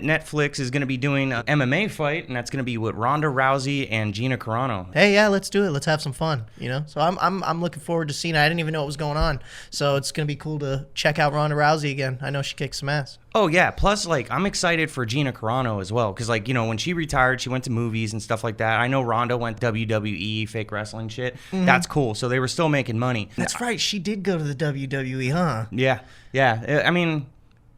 Netflix is going to be doing an MMA fight, and that's going to be with Ronda Rousey and Gina Carano. Hey, yeah, let's do it. Let's have some fun, you know? So I'm looking forward to seeing it. I didn't even know what was going on. So it's going to be cool to check out Ronda Rousey again. I know she kicks some ass. Oh, yeah. Plus, like, I'm excited for Gina Carano as well. Because, like, you know, when she retired, she went to movies and stuff like that. I know Ronda went WWE, fake wrestling shit. Mm-hmm. That's cool. So they were still making money. That's right. She did go to the WWE, huh? Yeah. Yeah. I mean,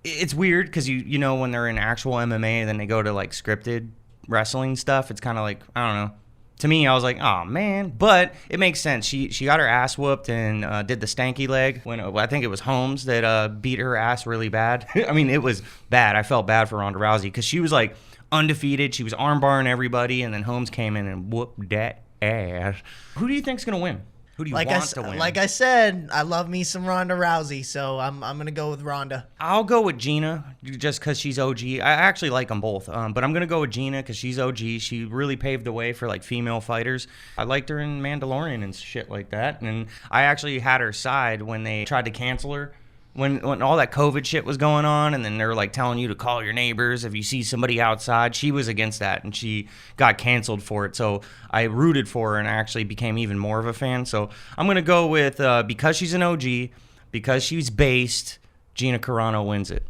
it's weird because, you know, when they're in actual MMA, then they go to, like, scripted wrestling stuff. It's kind of like, I don't know. To me, I was like, oh, man. But it makes sense. She got her ass whooped and did the stanky leg when I think it was Holmes that beat her ass really bad. I mean, it was bad. I felt bad for Ronda Rousey because she was, like, undefeated. She was armbarring everybody, and then Holmes came in and whooped that ass. Who do you think's going to win? Who do you want to win? Like I said, I love me some Ronda Rousey, so I'm going to go with Ronda. I'll go with Gina just because she's OG. I actually like them both, but I'm going to go with Gina because she's OG. She really paved the way for, like, female fighters. I liked her in Mandalorian and shit like that, and I actually had her side when they tried to cancel her. When all that COVID shit was going on, and then they're like telling you to call your neighbors if you see somebody outside, she was against that, and she got canceled for it. So I rooted for her, and I actually became even more of a fan. So I'm gonna go with because she's an OG, because she's based, Gina Carano wins it.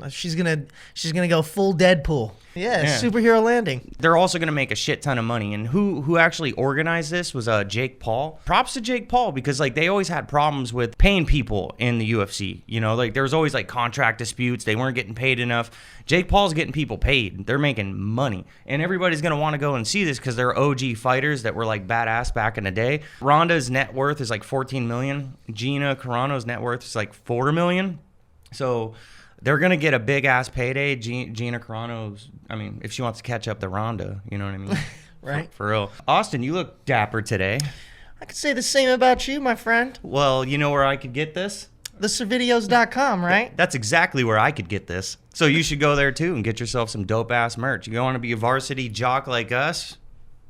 She's gonna go full Deadpool. Yeah, superhero landing. They're also going to make a shit ton of money. And who actually organized this was Jake Paul. Props to Jake Paul because, like, they always had problems with paying people in the UFC. You know, like, there was always, like, contract disputes. They weren't getting paid enough. Jake Paul's getting people paid. They're making money. And everybody's going to want to go and see this because they're OG fighters that were, like, badass back in the day. Ronda's net worth is, like, $14 million. Gina Carano's net worth is, like, $4 million. So they're going to get a big-ass payday. Gina Carano's, I mean, if she wants to catch up to Ronda, you know what I mean? Right. For real. Austin, you look dapper today. I could say the same about you, my friend. Well, you know where I could get this? The ServidiOHs.com, right? That's exactly where I could get this. So you should go there, too, and get yourself some dope-ass merch. You want to be a varsity jock like us?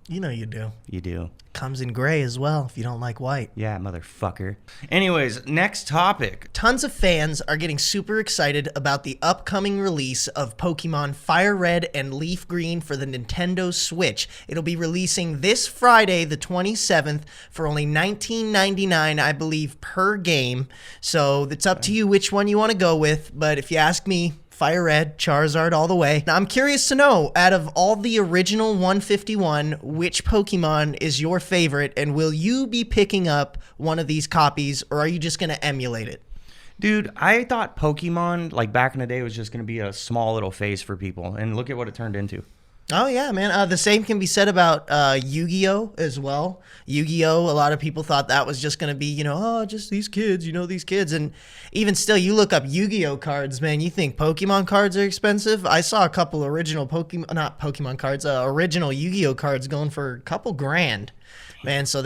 You know you do. You do. Comes in gray as well if you don't like white. Yeah, motherfucker. Anyways, next topic. Tons of fans are getting super excited about the upcoming release of Pokemon Fire Red and Leaf Green for the Nintendo Switch. It'll be releasing this Friday, the 27th, for only $19.99, I believe, per game. So it's up to you which one you want to go with. But if you ask me, Fire Red, Charizard all the way. Now, I'm curious to know, out of all the original 151, which Pokemon is your favorite, and will you be picking up one of these copies, or are you just going to emulate it? Dude, I thought Pokemon, like back in the day, was just going to be a small little phase for people, and look at what it turned into. Oh, yeah, man. The same can be said about Yu-Gi-Oh! As well. Yu-Gi-Oh! A lot of people thought that was just going to be, you know, oh, just these kids, you know, these kids. And even still, you look up Yu-Gi-Oh! Cards, man, you think Pokemon cards are expensive? I saw a couple original original Yu-Gi-Oh! Cards going for a couple grand. Man, so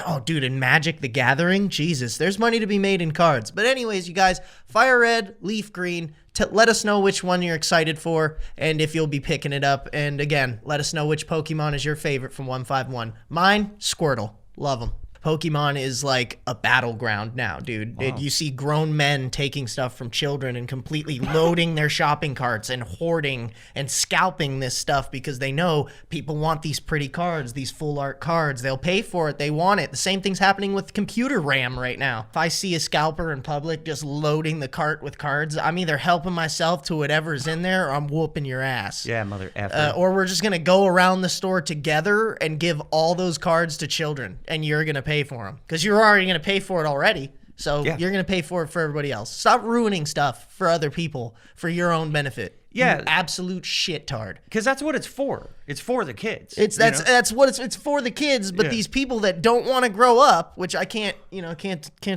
oh, dude, in Magic the Gathering, Jesus, there's money to be made in cards. But anyways, you guys, Fire Red, Leaf Green, let us know which one you're excited for and if you'll be picking it up. And again, let us know which Pokemon is your favorite from 151. Mine, Squirtle. Love them. Pokemon is like a battleground now, dude. Wow. You see grown men taking stuff from children and completely loading their shopping carts and hoarding and scalping this stuff because they know people want these pretty cards, these full art cards. They'll pay for it. They want it. The same thing's happening with computer RAM right now. If I see a scalper in public just loading the cart with cards, I'm either helping myself to whatever's in there or I'm whooping your ass. Yeah, mother effer. Or we're just going to go around the store together and give all those cards to children and you're going to pay for them because you're already going to pay for it already. So you're going to pay for it for everybody else. Stop ruining stuff for other people for your own benefit. Yeah, you absolute shittard. Because that's what it's for. It's for the kids. That's what it's for the kids. But these people that don't want to grow up, which I can't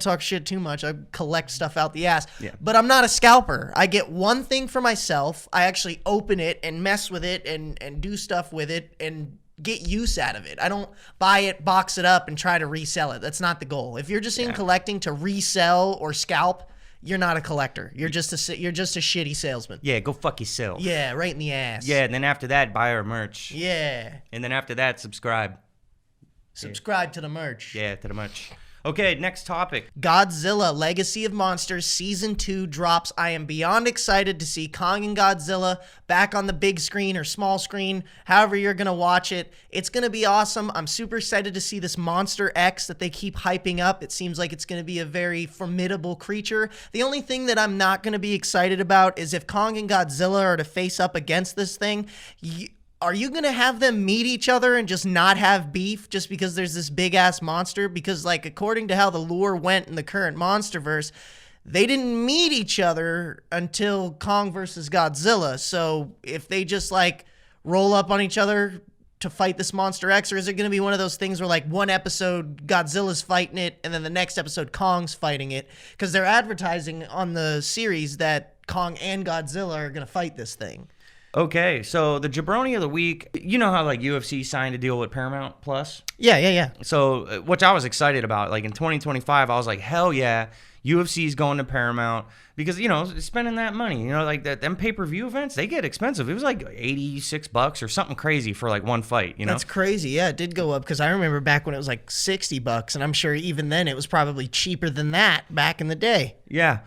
talk shit too much. I collect stuff out the ass. Yeah. But I'm not a scalper. I get one thing for myself. I actually open it and mess with it and do stuff with it and get use out of it. I don't buy it, box it up, and try to resell it. That's not the goal. If you're just in collecting to resell or scalp, you're not a collector. You're just a shitty salesman. Yeah, go fuck yourself. Yeah, right in the ass. Yeah, and then after that, buy our merch. Yeah. And then after that, subscribe. Subscribe to the merch. Yeah, to the merch. Okay, next topic. Godzilla Legacy of Monsters Season 2 drops. I am beyond excited to see Kong and Godzilla back on the big screen or small screen, however you're going to watch it. It's going to be awesome. I'm super excited to see this Monster X that they keep hyping up. It seems like it's going to be a very formidable creature. The only thing that I'm not going to be excited about is if Kong and Godzilla are to face up against this thing, are you going to have them meet each other and just not have beef just because there's this big-ass monster? Because, like, according to how the lore went in the current Monsterverse, they didn't meet each other until Kong versus Godzilla. So if they just, like, roll up on each other to fight this Monster X, or is it going to be one of those things where, like, one episode Godzilla's fighting it and then the next episode Kong's fighting it? Because they're advertising on the series that Kong and Godzilla are going to fight this thing. Okay, so the Jabroni of the week, you know how like UFC signed a deal with Paramount Plus? Yeah. So, which I was excited about. Like in 2025, I was like, hell yeah, UFC's going to Paramount because, you know, spending that money, you know, like them pay-per-view events, they get expensive. It was like $86 or something crazy for like one fight, you know? That's crazy. Yeah, it did go up because I remember back when it was like $60, and I'm sure even then it was probably cheaper than that back in the day. Yeah,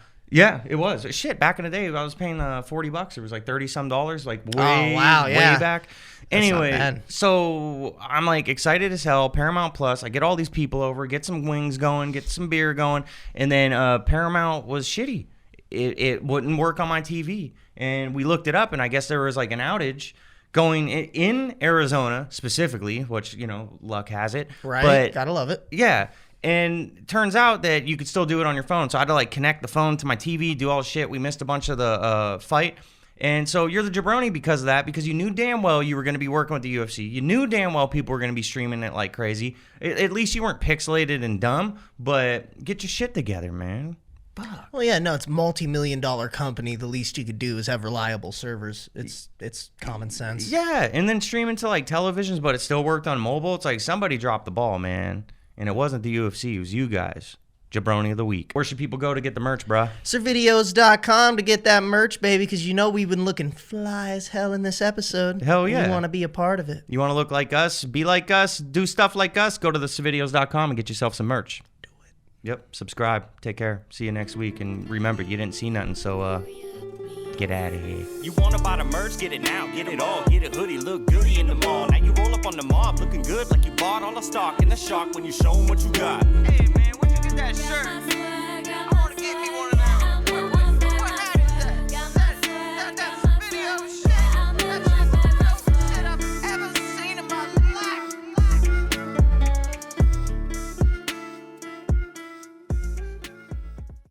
it was. Shit, back in the day, I was paying $40. It was like $30-some, like way back. Anyway, so I'm like excited as hell. Paramount Plus, I get all these people over, get some wings going, get some beer going, and then Paramount was shitty. It wouldn't work on my TV, and we looked it up, and I guess there was like an outage going in Arizona specifically, which, you know, luck has it. Right, but, gotta love it. Yeah. And it turns out that you could still do it on your phone. So I had to like connect the phone to my TV, do all the shit. We missed a bunch of the fight. And so you're the jabroni because of that, because you knew damn well you were going to be working with the UFC. You knew damn well people were going to be streaming it like crazy. At least you weren't pixelated and dumb, but get your shit together, man. Fuck. Well, yeah, no, it's a multi-million-dollar company. The least you could do is have reliable servers. It's common sense. Yeah, and then stream into like televisions, but it still worked on mobile. It's like somebody dropped the ball, man. And it wasn't the UFC, it was you guys. Jabroni of the week. Where should people go to get the merch, bruh? ServidiOHs.com to get that merch, baby, because you know we've been looking fly as hell in this episode. Hell yeah. You want to be a part of it. You want to look like us, be like us, do stuff like us, go to the ServidiOHs.com and get yourself some merch. Do it. Yep, subscribe. Take care. See you next week. And remember, you didn't see nothing, so get out of here. You wanna buy the merch? Get it now, get it all. Get a hoodie, look goody in the mall. Now you roll up on the mob, looking good like you bought all the stock. In the shock when you show 'em what you got. Hey man, where'd you get that shirt?